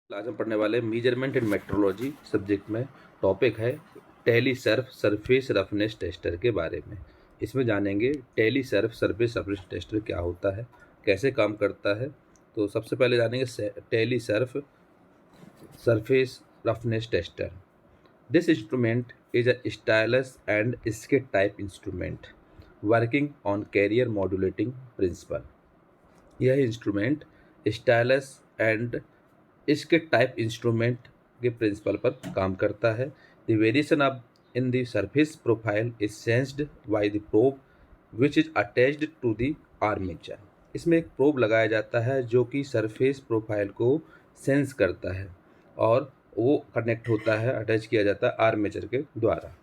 आज हम पढ़ने वाले मेजरमेंट इन मेट्रोलॉजी सब्जेक्ट में टॉपिक है टेलीसर्फ सरफेस रफनेस टेस्टर के बारे में। इसमें जानेंगे टेलीसर्फ सरफेस रफनेस टेस्टर क्या होता है, कैसे काम करता है। तो सबसे पहले जानेंगे Talysurf surface roughness tester. This instrument is a stylus and skate type instrument working on carrier modulating principle. यह इंस्ट्रूमेंट स्टाइलस एंड इसके टाइप इंस्ट्रूमेंट के प्रिंसिपल पर काम करता है। The variation of in the surface profile is sensed by the probe which is attached to the armature. इसमें एक probe लगाया जाता है जो कि सरफेस प्रोफाइल को सेंस करता है और वो कनेक्ट होता है, अटैच किया जाता है आर्मेचर के द्वारा।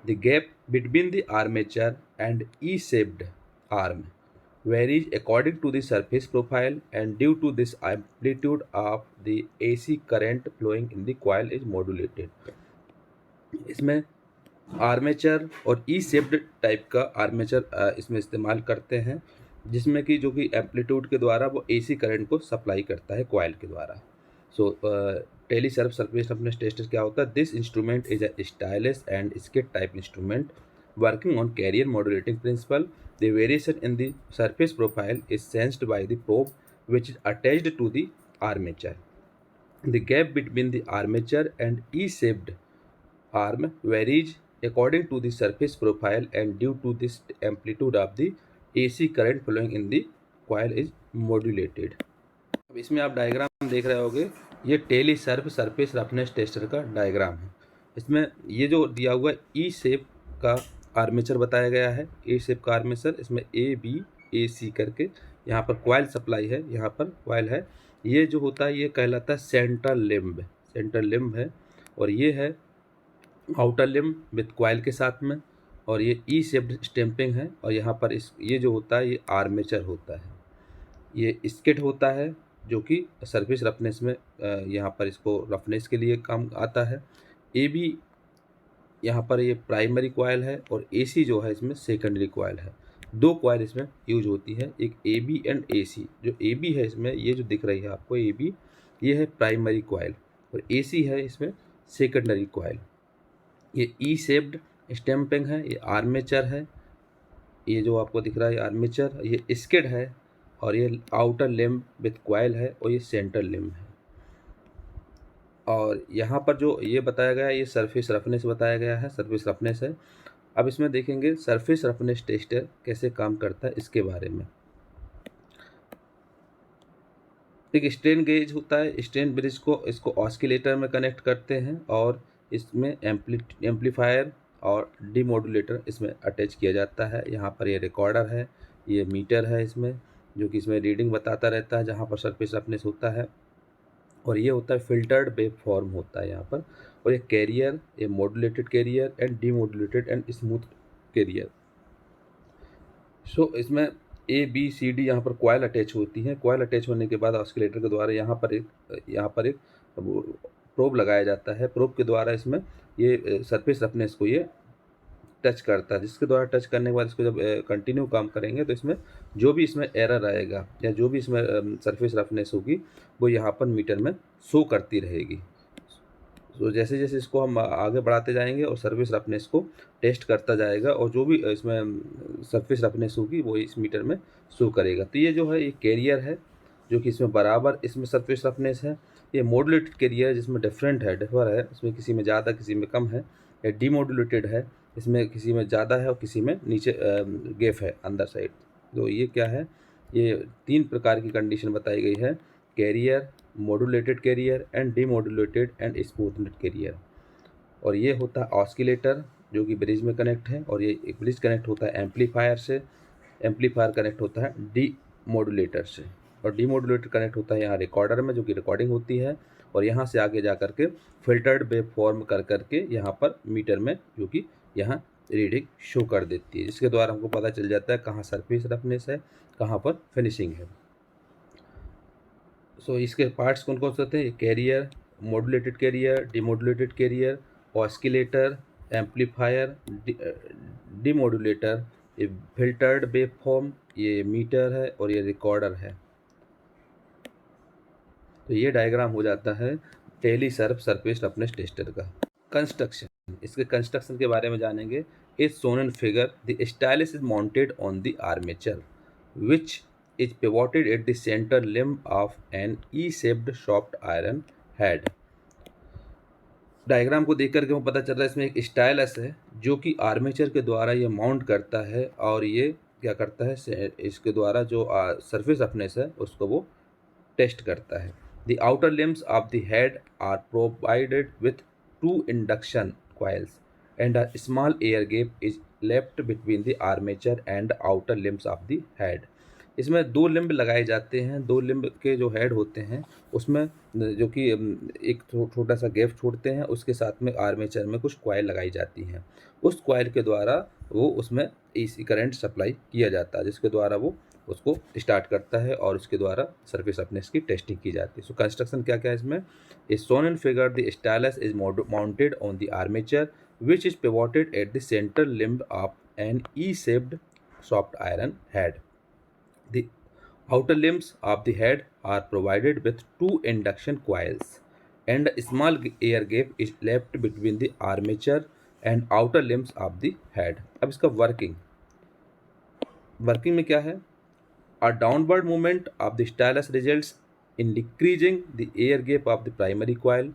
The gap between the armature and E shaped arm varies according to the surface profile, and due to this amplitude of the AC current flowing in the coil is modulated। इसमें armature और ई shaped type का armature इसमें इस्तेमाल करते हैं, जिसमें कि जो कि एम्पलीट्यूड के द्वारा वो एसी करंट को सप्लाई करता है कॉइल के द्वारा। So Talysurf surface roughness tester क्या होता है? This instrument is a stylus and skate type instrument working on carrier modulating principle. The variation in the surface profile is sensed by the probe which is attached to the armature. The gap between the armature and E-shaped arm varies according to the surface profile, and due to this amplitude of the AC current flowing in the coil is modulated। अब इसमें आप diagram देख रहे होगे, ये Talysurf surface roughness tester का diagram है। इसमें ये जो दिया हुआ ई शेप का आर्मेचर बताया गया है, ए शेप का आर्मेचर, इसमें ए बी ए सी करके यहाँ पर कॉइल सप्लाई है, यहाँ पर कॉइल है। ये जो होता है ये कहलाता है सेंट्रल लिम्ब है, और ये है आउटर लिम्ब विथ कॉइल के साथ में, और ये ई शेप्ड स्टैंपिंग है। और यहाँ पर ये जो होता है ये आर्मेचर होता है, ये स्किड होता है जो कि सरफेस रफनेस में यहाँ पर इसको रफनेस के लिए काम आता है। ए बी यहाँ पर ये प्राइमरी कॉइल है, और AC जो है इसमें सेकेंडरी कॉइल है। दो कॉइल इसमें यूज होती है, एक AB एंड AC। जो AB है इसमें, ये जो दिख रही है आपको AB, ये है प्राइमरी कॉइल, और AC है इसमें सेकेंडरी कॉइल। ये ई शेप्ड स्टैंपिंग है, ये आर्मेचर है, ये जो आपको दिख रहा है आर्मेचर, ये स्किड है, और ये आउटर लिम्ब विथ कॉइल है, और ये सेंट्रल लिम्ब है। और यहाँ पर जो ये बताया गया है ये सरफेस रफनेस बताया गया है, सरफेस रफनेस है। अब इसमें देखेंगे सरफेस रफनेस टेस्टर कैसे काम करता है इसके बारे में। एक स्ट्रेन गेज होता है, स्ट्रेन ब्रिज को इसको ऑस्किलेटर में कनेक्ट करते हैं, और इसमें एम्पलीफायर और डीमोडुलेटर इसमें अटैच किया जाता है। यहाँ पर ये रिकॉर्डर है, ये मीटर है इसमें, जो कि इसमें रीडिंग बताता रहता है जहाँ पर सरफेस रफनेस होता है। और ये होता है फिल्टर्ड वेव फॉर्म होता है यहाँ पर। और ये कैरियर, ये modulated carrier and demodulated and smooth carrier. So इसमें ABCD यहाँ पर कॉइल अटैच होती है। कॉइल अटैच होने के बाद ऑस्किलेटर के द्वारा यहाँ पर एक प्रोब लगाया जाता है। प्रोब के द्वारा इसमें ये सरफेस रफनेस को ये टच करता है, जिसके द्वारा टच करने के बाद इसको जब कंटिन्यू काम करेंगे तो इसमें जो भी इसमें एरर आएगा या जो भी इसमें सरफेस रफनेस होगी वो यहाँ पर मीटर में शो करती रहेगी। तो जैसे जैसे इसको हम आगे बढ़ाते जाएंगे और सरफेस रफनेस को टेस्ट करता जाएगा, और जो भी इसमें सरफेस रफनेस होगी वो इस मीटर में शो करेगा। तो ये जो है ये कैरियर है जो कि इसमें बराबर इसमें सरफेस रफनेस है। ये मॉड्यूलेटेड कैरियर जिसमें डिफर है, इसमें किसी में ज़्यादा किसी में कम है। ये डीमॉड्यूलेटेड है, इसमें किसी में ज़्यादा है और किसी में नीचे गैप है अंदर साइड। तो ये क्या है, ये 3 प्रकार की कंडीशन बताई गई है: carrier, modulated carrier and demodulated and smoothened carrier. और ये होता है ऑस्किलेटर जो कि ब्रिज में कनेक्ट है, और ये एक ब्रिज कनेक्ट होता है एम्पलीफायर से, एम्पलीफायर कनेक्ट होता है डीमॉड्यूलेटर से, और डीमॉड्यूलेटर कनेक्ट होता है यहाँ रिकॉर्डर में जो कि रिकॉर्डिंग होती है, और यहाँ से आगे जा करके फिल्टर्ड वेव फॉर्म कर करके यहाँ पर मीटर में जो कि यहाँ रीडिंग शो कर देती है, जिसके द्वारा हमको पता चल जाता है कहाँ सरफेस रफनेस है, कहाँ पर फिनिशिंग है। सो इसके पार्ट्स कौन कौन से होते हैं? Carrier, modulated carrier, demodulated carrier, oscillator, amplifier, demodulator, ये फिल्टर्ड वेव फॉर्म, ये मीटर है, और ये रिकॉर्डर है। तो ये डायग्राम हो जाता है Talysurf surface roughness tester का। कंस्ट्रक्शन, इसके कंस्ट्रक्शन के बारे में जानेंगे। Is shown in figure, the stylus is mounted on the armature which is pivoted at the center limb of an E-shaped soft iron head। Diagram को देख करके हमें पता चल रहा है इसमें एक स्टाइलस है जो कि आर्मेचर के द्वारा ये माउंट करता है और ये क्या करता है, इसके द्वारा जो सरफेस रफनेस है उसको वो टेस्ट करता है। The outer limbs of the head are provided with 2 induction coils and a small air gap is left between the armature and outer limbs of the head। इसमें 2 लिम्ब लगाए जाते हैं। 2 limb के जो हेड होते हैं उसमें जो कि एक छोटा सा गैप छोड़ते हैं, उसके साथ में आर्मेचर में कुछ कॉइल लगाई जाती हैं। उस कॉइल के द्वारा वो उसमें एसी करंट सप्लाई किया जाता है जिसके द्वारा वो उसको स्टार्ट करता है और उसके द्वारा सरफेस रफनेस की टेस्टिंग की जाती है। सो कंस्ट्रक्शन क्या क्या है इसमें, is shown in figure the stylus is mounted on the armature which is pivoted at the centre limb of an E shaped soft iron head. The outer limbs of the head are provided with 2 induction coils and a small air gap is left between the armature and outer limbs of the head। अब इसका working में क्या है, a downward movement of the stylus results in decreasing the air gap of the primary coil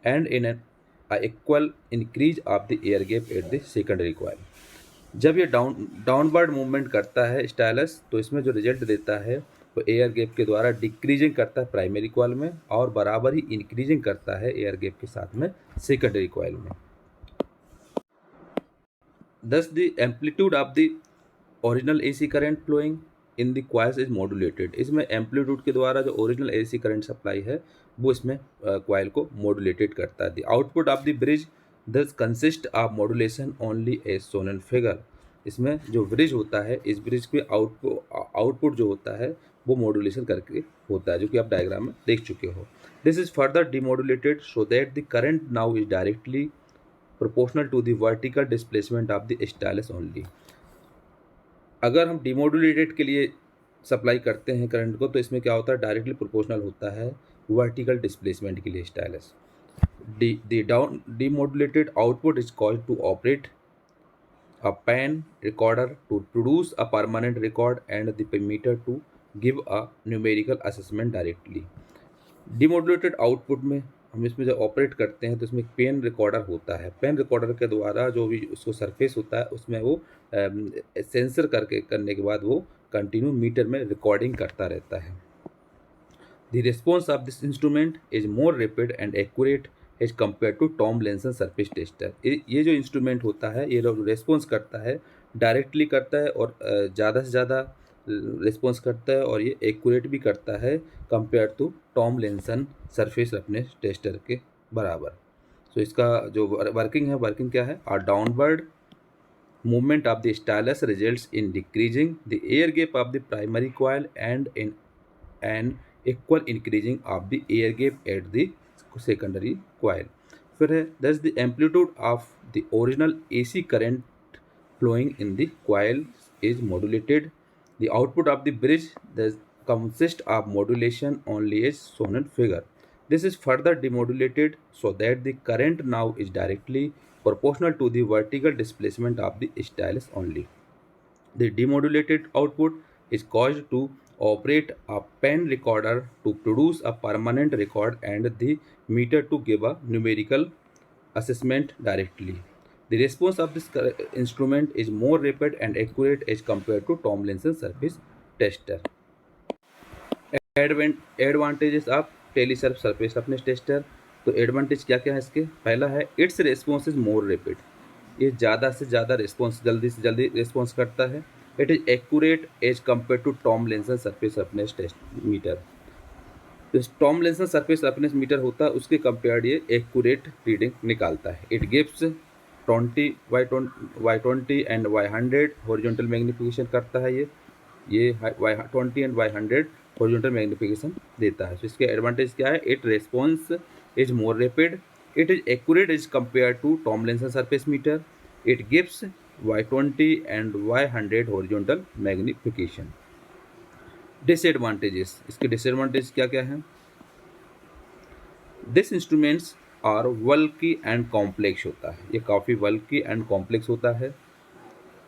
and in an equal increase of the air gap at the secondary coil। जब ये downward movement करता है stylus तो इसमें जो result देता है वो एयर गैप के द्वारा डिक्रीजिंग करता है प्राइमरी कॉइल में और बराबर ही इंक्रीजिंग करता है एयर गैप के साथ में सेकेंडरी कॉइल में। Thus the amplitude of the original AC current flowing in the coils is modulated। इसमें एम्पलीट्यूड के द्वारा जो ओरिजिनल AC करंट सप्लाई है वो इसमें कॉइल को मॉड्यूलेटेड करता है। The output of the bridge thus consist of modulation only as shown in figure। इसमें जो ब्रिज होता है इस ब्रिज के आउटपुट जो होता है वो मॉड्यूलेशन करके होता है जो कि आप डायग्राम में देख चुके हो। This is further demodulated so that the current now is directly proportional to the vertical displacement of the stylus only. अगर हम डिमोडुलेटेड के लिए सप्लाई करते हैं करंट को तो इसमें क्या होता है, डायरेक्टली प्रोपोर्शनल होता है वर्टिकल डिस्प्लेसमेंट के लिए stylus. The demodulated output is caused to operate a pan recorder to produce a permanent record and the meter to give a numerical assessment directly। Demodulated output में हम इसमें जब operate करते हैं तो इसमें पेन रिकॉर्डर होता है। पेन रिकॉर्डर के द्वारा जो भी उसको सरफेस होता है उसमें वो सेंसर करने के बाद वो कंटिन्यू मीटर में रिकॉर्डिंग करता रहता है। The response of this instrument is more rapid and accurate as compare to Tomlinson surface tester. ये जो इंस्ट्रूमेंट होता है ये रिस्पॉन्स करता है, डायरेक्टली करता है और ज़्यादा से ज़्यादा रिस्पॉन्स करता है और ये एक्यूरेट भी करता है compare to Tomlinson surface roughness tester के बराबर। सो इसका जो वर्किंग है, वर्किंग क्या है, are downward movement of the stylus results in decreasing the air gap of the primary coil and in an equal increasing of the air gap at the secondary coil. फिर है that's the amplitude of the original AC current flowing in the coil is modulated. The output of the bridge consist of modulation only as shown in figure। This is further demodulated so that the current now is directly proportional to the vertical displacement of the stylus only। The demodulated output is caused to operate a pen recorder to produce a permanent record and the meter to give a numerical assessment directly। The response of this instrument is more rapid and accurate as compared to Tomlinson surface tester। Advantages of Talysurf surface roughness tester. तो advantage क्या क्या है इसके, पहला है its response is more rapid, ये ज़्यादा से ज़्यादा रिस्पॉन्स जल्दी से जल्दी रिस्पॉन्स करता है। It is accurate as compare to Tomlinson surface roughness test meter. जो टॉमलिंसन सरफेस रफनेस मीटर होता है उसके कंपेयर्ड ये एक्यूरेट रीडिंग निकालता है। It gives 20/20 and Y100 horizontal magnification करता है। ये Y20 and Y100 horizontal magnification देता है। तो इसके एडवांटेज क्या है, it response is more rapid, it is accurate is compare to Tomlinson surface meter, it gives Y20 and Y100 horizontal magnification. Disadvantages, इसके डिसएडवांटेज क्या क्या हैं, this instruments are bulky and complex होता है, ये काफ़ी बल्की एंड कॉम्प्लेक्स होता है।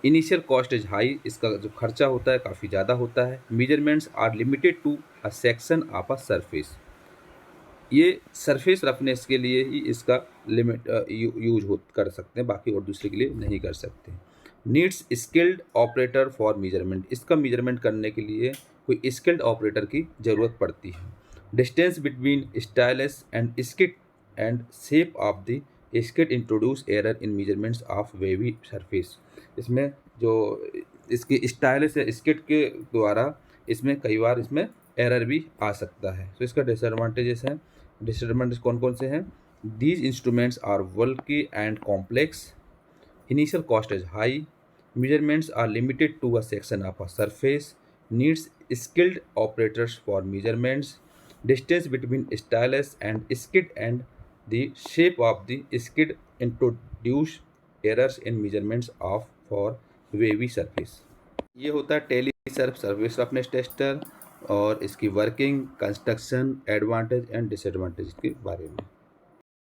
इनिशियल कॉस्ट इज हाई, इसका जो खर्चा होता है काफ़ी ज़्यादा होता है। Measurements are limited to a section of a surface, ये सरफेस रफनेस के लिए ही इसका लिमिट यूज हो कर सकते हैं, बाकी और दूसरे के लिए नहीं कर सकते। Needs skilled operator for measurement, इसका मेजरमेंट करने के लिए कोई स्किल्ड ऑपरेटर की ज़रूरत पड़ती है। Distance between stylus and skit and shape of the skit introduce error in measurements of wavy surface, इसमें जो इसकी स्टाइलस या स्किट के द्वारा इसमें कई बार इसमें एरर भी आ सकता है। तो इसका डिसएडवांटेजेस हैं, डिसएडवांटेज कौन कौन से हैं? These instruments are bulky and complex, initial cost is high, measurements are limited to a section of a surface, needs skilled operators for measurements, distance between stylus and skid and the shape of the skid introduce errors in measurements of for wavy surface। ये होता है Talysurf service roughness tester और इसकी working, construction, advantage and disadvantage के बारे में।